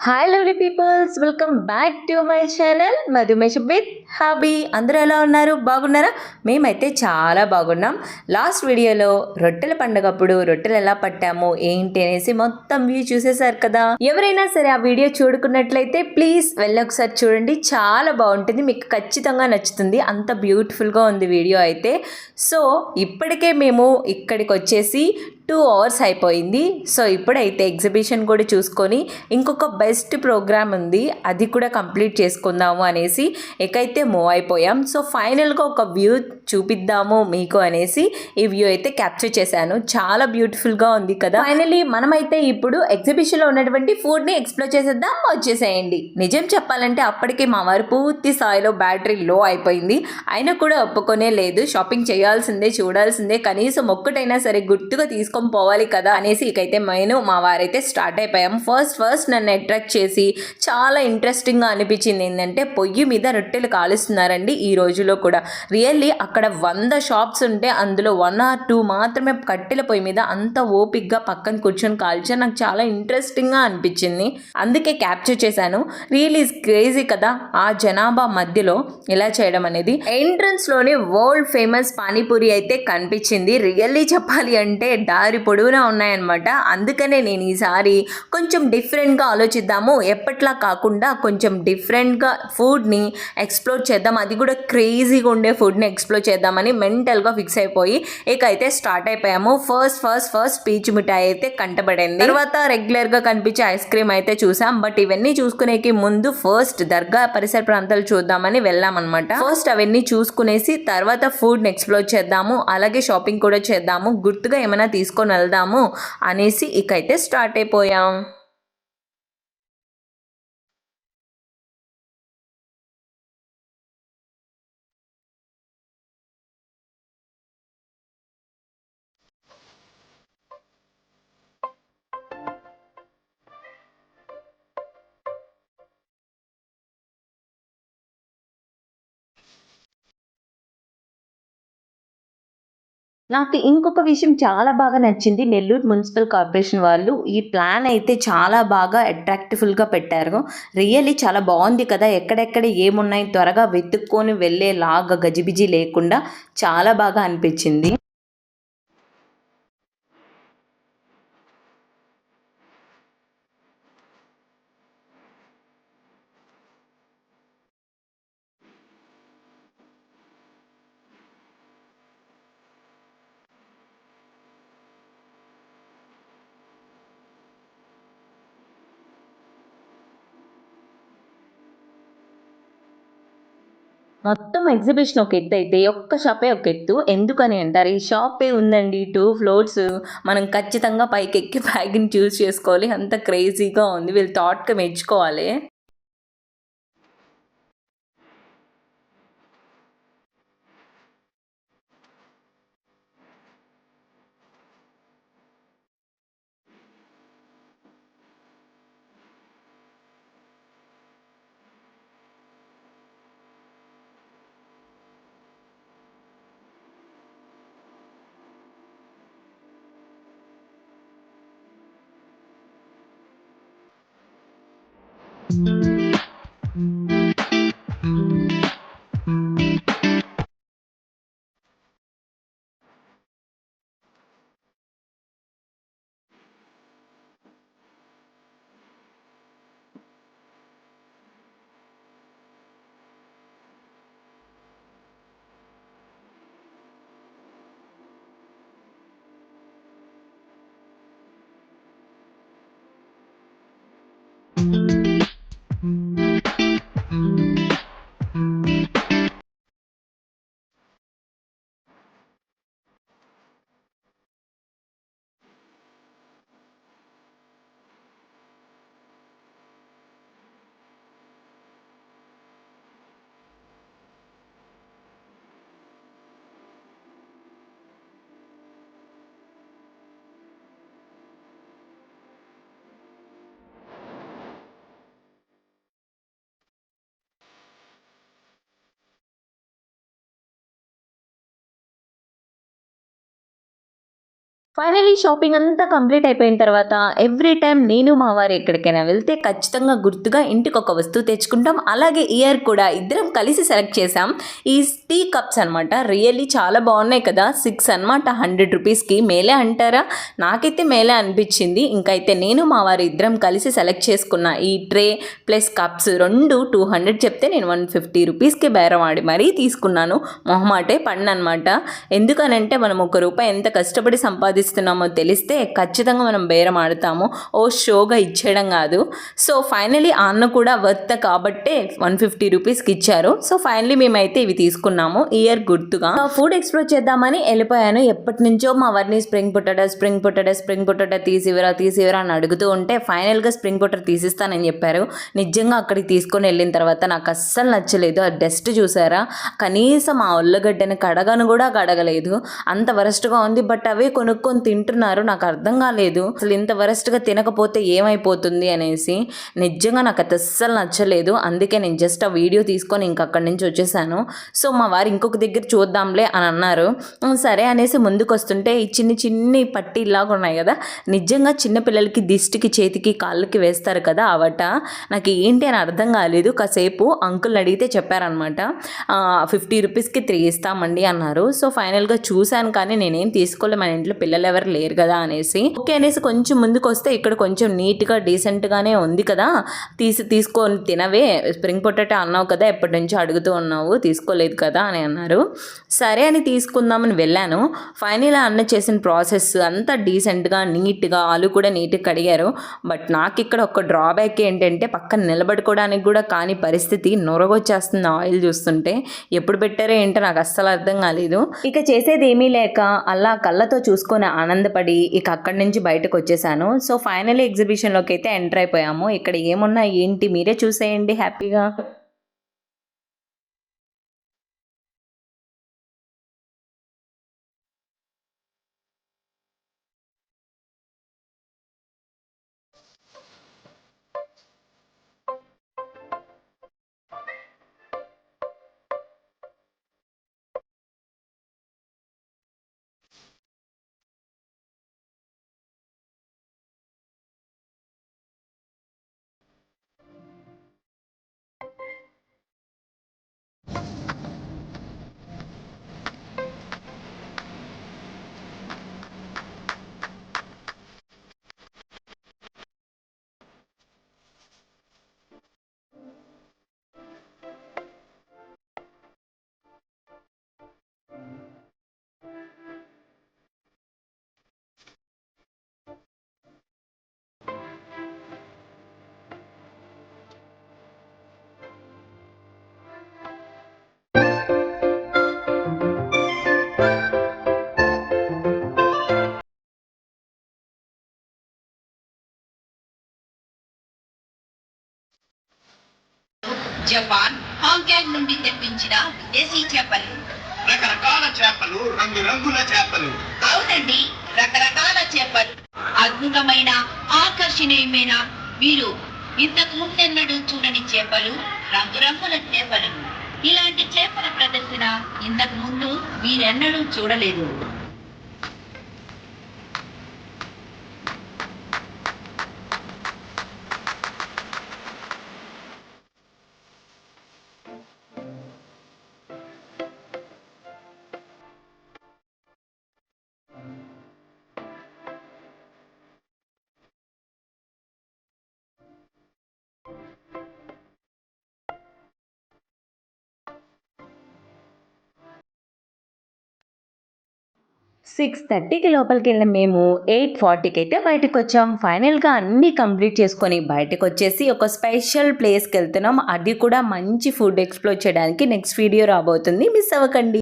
Hi lovely peoples, welcome back to my channel Madhumesh with hobby. అందరూ ఎలా ఉన్నారు? బాగున్నారా? మేమైతే చాలా బాగున్నాం. లాస్ట్ వీడియోలో రొట్టెల పండుగప్పుడు రొట్టెలు ఎలా పట్టాము ఏంటి అనేసి మొత్తం వ్యూ చూసేశారు కదా. ఎవరైనా సరే ఆ వీడియో చూడుకున్నట్లయితే ప్లీజ్ వెళ్ళి ఒకసారి చూడండి, చాలా బాగుంటుంది, మీకు ఖచ్చితంగా నచ్చుతుంది. అంత బ్యూటిఫుల్గా ఉంది వీడియో అయితే. సో ఇప్పటికే మేము ఇక్కడికి వచ్చేసి 2 అవర్స్ అయిపోయింది. సో ఇప్పుడైతే ఎగ్జిబిషన్ కూడా చూసుకొని ఇంకొక బెస్ట్ ప్రోగ్రామ్ ఉంది, అది కూడా కంప్లీట్ చేసుకుందాము అనేసి ఎక్కైతే మూవ్ అయిపోయాం. సో ఫైనల్గా ఒక వ్యూ చూపిద్దాము మీకు అనేసి ఈ వ్యూ అయితే క్యాప్చర్ చేశాను. చాలా బ్యూటిఫుల్గా ఉంది కదా. ఫైనలీ మనమైతే ఇప్పుడు ఎగ్జిబిషన్లో ఉన్నటువంటి ఫుడ్ని ఎక్స్ప్లోర్ చేసేద్దాం, వచ్చేసేయండి. నిజం చెప్పాలంటే అప్పటికే మా వారు పూర్తి స్థాయిలో బ్యాటరీ లో అయిపోయింది, అయినా కూడా ఒప్పుకొనే లేదు. షాపింగ్ చేయాల్సిందే, చూడాల్సిందే, కనీసం ఒక్కటైనా సరే గుర్తుగా తీసుకొని పోవాలి కదా అనేసి ఇకైతే నేను మా వారైతే స్టార్ట్ అయిపోయాం. ఫస్ట్ నన్ను అట్రాక్ట్ చేసి చాలా ఇంట్రెస్టింగ్గా అనిపించింది ఏంటంటే పొయ్యి మీద రొట్టెలు కాలుస్తున్నారండి ఈ రోజులో కూడా. రియల్లీ అక్కడ 100 షాప్స్ ఉంటే అందులో 1 or 2 మాత్రమే కట్టెల పొయ్యి మీద అంత ఓపిక్గా పక్కన కూర్చొని కాల్చారు. నాకు చాలా ఇంట్రెస్టింగ్గా అనిపించింది, అందుకే క్యాప్చర్ చేశాను. రియల్లీ ఈజ్ క్రేజీ కదా ఆ జనాభా మధ్యలో ఇలా చేయడం అనేది. ఎంట్రన్స్లోనే వరల్డ్ ఫేమస్ పానీపూరి అయితే కనిపించింది. రియల్లీ చెప్పాలి అంటే దారి పొడవునా ఉన్నాయన్నమాట. అందుకనే నేను ఈసారి కొంచెం డిఫరెంట్గా ఆలోచిద్దాము, ఎప్పట్లా కాకుండా కొంచెం డిఫరెంట్గా ఫుడ్ని ఎక్స్ప్లోర్ చేద్దాం, అది కూడా క్రేజీగా ఉండే ఫుడ్ని ఎక్స్ప్లోర్ చేద్దామని మెంటల్గా ఫిక్స్ అయిపోయి ఇకైతే స్టార్ట్ అయిపోయాము. ఫస్ట్ పీచు మిఠాయి అయితే కంటపడింది. తర్వాత రెగ్యులర్గా కనిపించే ఐస్ క్రీమ్ అయితే చూసాం. బట్ ఇవన్నీ చూసుకునేకి ముందు ఫస్ట్ దర్గా పరిసర ప్రాంతాలు చూద్దామని వెళ్ళామన్నమాట. ఫస్ట్ అవన్నీ చూసుకునేసి తర్వాత ఫుడ్ని ఎక్స్ప్లోర్ చేద్దాము, అలాగే షాపింగ్ కూడా చేద్దాము, గుర్తుగా ఏమైనా తీసుకొని వెళ్దాము అనేసి ఇకైతే స్టార్ట్ అయిపోయాం. నాకు ఇంకొక విషయం చాలా బాగా నచ్చింది. నెల్లూరు మున్సిపల్ కార్పొరేషన్ వాళ్ళు ఈ ప్లాన్ అయితే చాలా బాగా అట్రాక్టివ్‌గా పెట్టారు. రియల్లీ చాలా బాగుంది కదా. ఎక్కడెక్కడ ఏమున్నాయి త్వరగా వెతుక్కొని వెళ్ళేలాగా గజిబిజి లేకుండా చాలా బాగా అనిపించింది. మొత్తం ఎగ్జిబిషన్ ఒక ఎత్తు అయితే ఒక్క షాపే ఒక ఎత్తు. ఎందుకని అంటారు? ఈ షాపే ఉందండి 2 ఫ్లోర్స్, మనం ఖచ్చితంగా పైకెక్కి బ్యాగ్ని చూస్ చేసుకోవాలి. అంత క్రేజీగా ఉంది, వీళ్ళు థాట్‌గా మెచ్చుకోవాలి. ఫైనల్లీ షాపింగ్ అంతా కంప్లీట్ అయిపోయిన తర్వాత ఎవ్రీ టైం నేను మా వారు ఎక్కడికైనా వెళ్తే ఖచ్చితంగా గుర్తుగా ఇంటికి ఒక వస్తువు తెచ్చుకుంటాం. అలాగే ఇయర్ కూడా ఇద్దరం కలిసి సెలెక్ట్ చేసాం. ఈ టీ కప్స్ అనమాట. రియల్లీ చాలా బాగున్నాయి కదా. 6 అనమాట 100 రూపీస్కి. మేలే అంటారా? నాకైతే మేలే అనిపించింది. ఇంకైతే నేను మా వారు ఇద్దరం కలిసి సెలెక్ట్ చేసుకున్న ఈ ట్రే ప్లస్ కప్స్ రెండు 200 చెప్తే నేను 150 రూపీస్కి బేరం ఆడి మరీ తీసుకున్నాను. మొహమాటే పడినమాట. ఎందుకనంటే మనం ₹1 ఎంత కష్టపడి సంపాదిస్తున్నామో తెలిస్తే ఖచ్చితంగా మనం బేరం ఆడతాము. ఓ షోగా ఇచ్చేయడం కాదు. సో ఫైనలీ అన్న కూడా వర్త్ కాబట్టే 150 రూపీస్కి ఇచ్చారు. సో ఫైనలీ మేమైతే ఇవి తీసుకున్నాము ఇయర్ గుర్తుగా. ఫుడ్ ఎక్స్ప్లోర్ చేద్దామని వెళ్ళిపోయాను. ఎప్పటి నుంచో మా వారిని స్ప్రింగ్ పొటాటో తీసివరా అని అడుగుతూ ఉంటే ఫైనల్గా స్ప్రింగ్ పొటాటో తీసిస్తానని చెప్పారు. నిజంగా అక్కడికి తీసుకొని వెళ్ళిన తర్వాత నాకు అస్సలు నచ్చలేదు. ఆ డస్ట్ చూసారా, కనీసం ఆ ఉల్లగడ్డని కడగను కూడా కడగలేదు. అంత వరస్ట్గా ఉంది. బట్ అవే కొనుక్కొని తింటున్నారు. నాకు అర్థం కాలేదు అసలు ఇంత వరస్ట్గా తినకపోతే ఏమైపోతుంది అనేసి. నిజంగా నాకు అది అస్సలు నచ్చలేదు. అందుకే నేను జస్ట్ ఆ వీడియో తీసుకొని ఇంక అక్కడి నుంచి వచ్చేసాను. సో మా వారు ఇంకొక దగ్గర చూద్దాంలే అని అన్నారు. సరే అనేసి ముందుకు వస్తుంటే ఈ చిన్ని పట్టీలాగా ఉన్నాయి కదా, నిజంగా చిన్నపిల్లలకి దిష్టికి చేతికి కాళ్ళకి వేస్తారు కదా అవట. నాకు ఏంటి అని అర్థం కాలేదు. కాసేపు అంకుల్ అడిగితే చెప్పారనమాట 50 రూపీస్కి 3 ఇస్తామండి అన్నారు. సో ఫైనల్గా చూశాను కానీ నేనేం తీసుకోలే, మన ఇంట్లో పిల్లలు ఎవరు లేరు కదా అనేసి. ఓకే అనేసి కొంచెం ముందుకు వస్తే ఇక్కడ కొంచెం నీట్గా డీసెంట్గానే ఉంది కదా, తీసుకొని తినవే, స్ప్రింగ్ పొటాటో అన్నావు కదా, ఎప్పటి నుంచో అడుగుతూ ఉన్నావు, తీసుకోలేదు కదా అని అన్నారు. సరే అని తీసుకుందామని వెళ్ళాను. ఫైనల్ అన్న చేసిన ప్రాసెస్ అంతా డీసెంట్గా నీట్గా, ఆలు కూడా నీట్గా కడిగారు. బట్ నాకు ఇక్కడ ఒక డ్రాబ్యాక్ ఏంటంటే పక్కన నిలబడుకోవడానికి కూడా కాని పరిస్థితి. నొరగొచ్చేస్తుంది ఆయిల్ చూస్తుంటే. ఎప్పుడు పెట్టారో ఏంటో నాకు అస్సలు అర్థం కాలేదు. ఇక చేసేది ఏమీ లేక అలా కళ్ళతో చూసుకొని ఆనందపడి ఇక అక్కడి నుంచి బయటకు వచ్చేసాను. సో ఫైనల్లీ ఎగ్జిబిషన్లోకి అయితే ఎంటర్ అయిపోయాము. ఇక్కడ ఏమున్నా ఏంటి మీరే చూసేయండి హ్యాపీగా. జపాన్, హాంకాంగ్ నుండి తెప్పించిన విదేశీ చేపలు. రకరకాల చేపలు, రంగురంగుల చేపలు. అవునండి, రకరకాల చేపలు. అద్భుతమైన, ఆకర్షణీయమైన, మీరు ఇంతకు ముందెన్నడూ చూడని చేపలు, రంగురంగుల చేపలు. ఇలాంటి చేపల ప్రదర్శన ఇంతకు ముందు మీరెన్నడూ చూడలేదు. సిక్స్ థర్టీకి లోపలికి వెళ్ళిన మేము 8:40కి అయితే బయటకు వచ్చాం. ఫైనల్గా అన్నీ కంప్లీట్ చేసుకొని బయటకు వచ్చేసి ఒక స్పెషల్ ప్లేస్కి వెళ్తున్నాం. అది కూడా మంచి ఫుడ్ ఎక్స్ప్లోర్ చేయడానికి నెక్స్ట్ వీడియో రాబోతుంది. మిస్ అవ్వకండి.